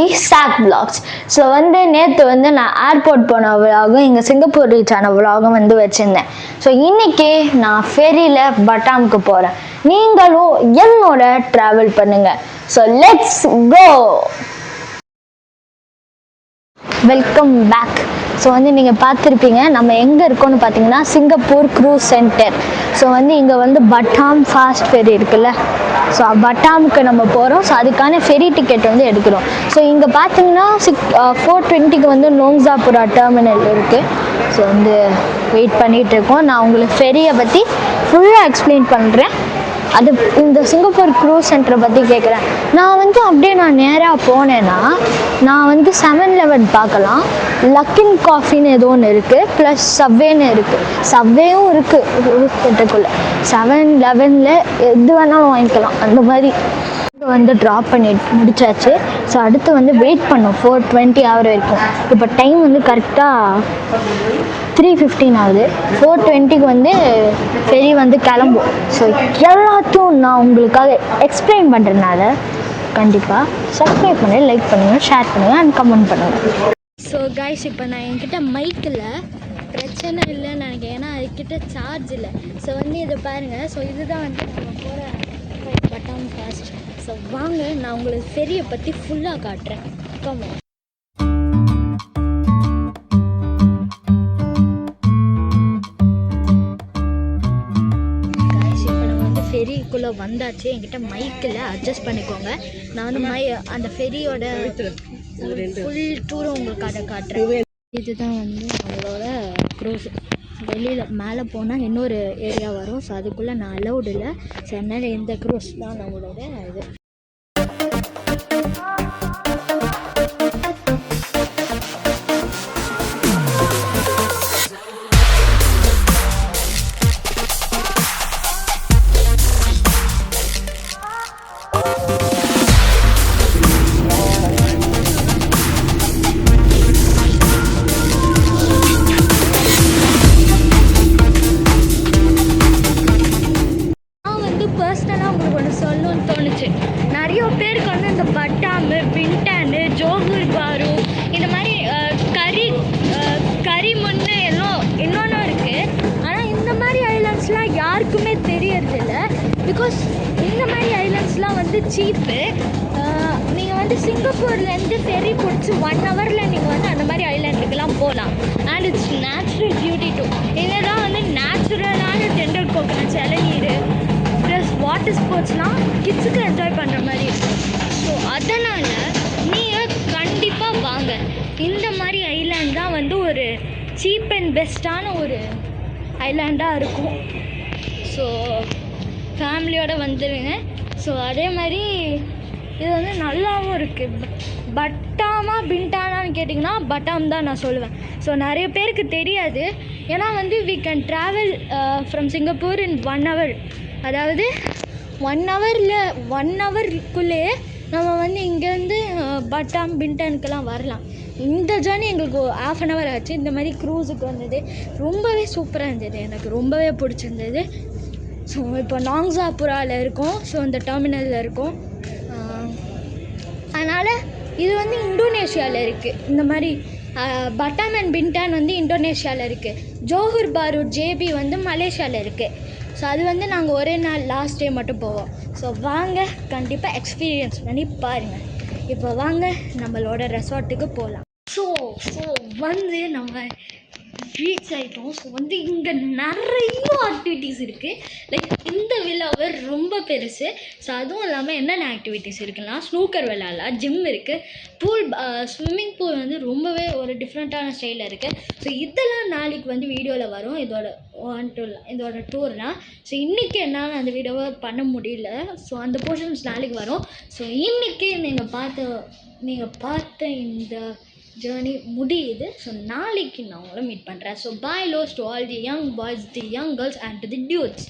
தி chalk vlogs. So நேற்று நான் airport போன விலாகும் இங்கே சிங்கப்பூர் ரீச் ஆன விலாகும் வச்சுருந்தேன். ஸோ இன்றைக்கி நான் ஃபெரியில் பட்டாமுக்கு போகிறேன். நீங்களும் என்னோட ட்ராவல் பண்ணுங்கள். So let's go. Welcome back. So நீங்கள் பார்த்துருப்பீங்க நம்ம எங்கே இருக்கோன்னு பார்த்தீங்கன்னா சிங்கப்பூர் க்ரூஸ் சென்டர். ஸோ இங்கே பட்டாம் ஃபாஸ்ட் ஃபெரி இருக்குல்ல, ஸோ பட்டாமுக்கு நம்ம போகிறோம். ஸோ அதுக்கான ஃபெரி டிக்கெட் எடுக்கிறோம். ஸோ இங்கே பார்த்தீங்கன்னா 4:20க்கு நோங்சாபுரா டெர்மினல் இருக்குது. ஸோ வெயிட் பண்ணிகிட்டு இருக்கோம். நான் உங்களுக்கு ஃபெரியை பற்றி ஃபுல்லாக எக்ஸ்பிளைன் பண்ணுறேன். அது இந்த சிங்கப்பூர் க்ரூஸ் சென்டரை பற்றி கேட்குறேன். நான் அப்படியே நேராக போனேன்னா நான் 7-Eleven பார்க்கலாம். லக்கின் காஃபின்னு ஏதோ ஒன்று இருக்குது, ப்ளஸ் சவ்வேன்னு இருக்குது. சவ்வேயும் இருக்குது க்ரூஸ் சென்டருக்குள்ளே. 7-Elevenல எது வேணாலும் வாங்கிக்கலாம். அந்த மாதிரி ட்ராப் பண்ணி முடிச்சாச்சு. ஸோ அடுத்து வெயிட் பண்ணோம் 4:20 ஆகிற வரைக்கும். இப்போ டைம் கரெக்டாக 3:15 ஆகுது. 4:20க்கு ஃபெரி கிளம்பும். ஸோ எல்லாத்தையும் நான் உங்களுக்காக எக்ஸ்பிளைன் பண்ணுறதுனால கண்டிப்பாக சப்ஸ்கிரைப் பண்ணுங்கள், லைக் பண்ணுங்கள், ஷேர் பண்ணுங்கள் அண்ட் கமெண்ட் பண்ணுங்கள். ஸோ கைஸ், இப்போ நான் என்கிட்ட மைக்கில் பிரச்சனை இல்லைன்னு நினைக்கிறேன், ஏன்னா அதுக்கிட்ட சார்ஜ் இல்லை. ஸோ இதை பாருங்கள். ஸோ இதுதான் நம்ம போகிற பட்டாம் ஃபாஸ்ட். ஸோ வாங்க நான் உங்களுக்கு ஃபெரியை பற்றி ஃபுல்லாக காட்டுறேன். கமோன். ஃபெரிக்குள்ளே வந்தாச்சு. என்கிட்ட மைக்கில் அட்ஜஸ்ட் பண்ணிக்கோங்க. நான் அந்த ஃபெரியோட ஃபுல் டூரும் உங்களுக்கு அதை காட்டுறேன். இதுதான் அவங்களோட க்ரூஸ். வெளியில் மேலே போனால் இன்னொரு ஏரியா வரும். ஸோ அதுக்குள்ளே நான் அலௌடு இல்லை. ஸோ அதனால் இந்த க்ரூஸ் தான் நம்மளோட இது. நிறைய பேருக்கு இந்த பட்டாமு, பின்டானு, ஜோஹர் பாரு, இந்த மாதிரி கரிமுன்னு எல்லாம் இன்னொன்று இருக்குது. ஆனால் இந்த மாதிரி ஐலாண்ட்ஸ்லாம் யாருக்குமே தெரியறதில்ல. பிகாஸ் இந்த மாதிரி ஐலாண்ட்ஸ்லாம் சீப்பு. நீங்கள் சிங்கப்பூர்லேருந்து ஃபெரி பிடிச்சி 1 ஹவரில் நீங்கள் அந்த மாதிரி ஐலாண்டுக்கெலாம் போகலாம். And it's natural beauty too. இதெல்லாம் நேச்சுரலான டெண்டர் கோகனட்ஸ், இளநீர், ப்ளஸ் வாட்டர் ஸ்போர்ட்ஸ்லாம் கிட்ஸுக்கு என்ஜாய் பண்ணுற மாதிரி இருக்கும். ஸோ அதனால் நீங்கள் கண்டிப்பாக வாங்க. இந்த மாதிரி ஐலாண்ட் தான் ஒரு சீப் அண்ட் பெஸ்ட்டான ஒரு ஐலாண்டாக இருக்கும். ஸோ ஃபேமிலியோடு வந்துடுங்க. ஸோ அதே மாதிரி இது நல்லாவும் இருக்குது. பட்டாமா பின்டானான்னு கேட்டிங்கன்னா பட்டாம் தான் நான் சொல்லுவேன். ஸோ நிறைய பேருக்கு தெரியாது. ஏன்னா we can travel from Singapore in 1 hour. அதாவது 1 ஹவருக்குள்ளேயே நம்ம இங்கேருந்து பட்டாம் பின்டானுக்கெல்லாம் வரலாம். இந்த ஜேர்னி எங்களுக்கு 1/2 ஹவர் ஆச்சு. இந்த மாதிரி க்ரூஸுக்கு வந்தது ரொம்பவே சூப்பராக இருந்தது. எனக்கு ரொம்பவே பிடிச்சிருந்தது. ஸோ இப்போ நோங்சாபுராவில் இருக்கோம். ஸோ இந்த டெர்மினலில் இருக்கோம். அதனால் இது இந்தோனேஷியாவில் இருக்குது. இந்த மாதிரி பட்டாம் அண்ட் பின்டான் இந்தோனேஷியாவில் இருக்குது. ஜோஹர் பாரு ஜேபி மலேசியாவில் இருக்குது. ஸோ அது நாங்கள் ஒரே நாள் லாஸ்ட் டே மட்டும் போவோம். ஸோ வாங்க கண்டிப்பாக எக்ஸ்பீரியன்ஸ் பண்ணி பாருங்கள். இப்போ வாங்க நம்மளோட ரெசார்ட்டுக்கு போகலாம். ஸோ நம்ம ரீச் ஆகிட்டோம். ஸோ இங்கே நிறைய ஆக்டிவிட்டீஸ் இருக்குது. லைக் இந்த விழாவை ரொம்ப பெருசு. ஸோ அதுவும் இல்லாமல் என்னென்ன ஆக்டிவிட்டீஸ் இருக்குன்னா ஸ்னூக்கர் விளையாடலாம், ஜிம் இருக்குது, பூல், ஸ்விம்மிங் பூல் ரொம்பவே ஒரு டிஃப்ரெண்ட்டான ஸ்டைலில் இருக்குது. ஸோ இதெல்லாம் நாளைக்கு வீடியோவில் வரும். இதோட டூர்னால். ஸோ இன்றைக்கி என்னால் அந்த வீடியோவை பண்ண முடியல. ஸோ அந்த போர்ஷன்ஸ் நாளைக்கு வரும். ஸோ இன்றைக்கி நீங்கள் பார்த்த இந்த ஜேர்னி முடியுது. ஸோ நாளைக்கு நான் உங்களை மீட் பண்ணுறேன். ஸோ பாய் லோஸ் to all the young boys, the young girls and to the dudes.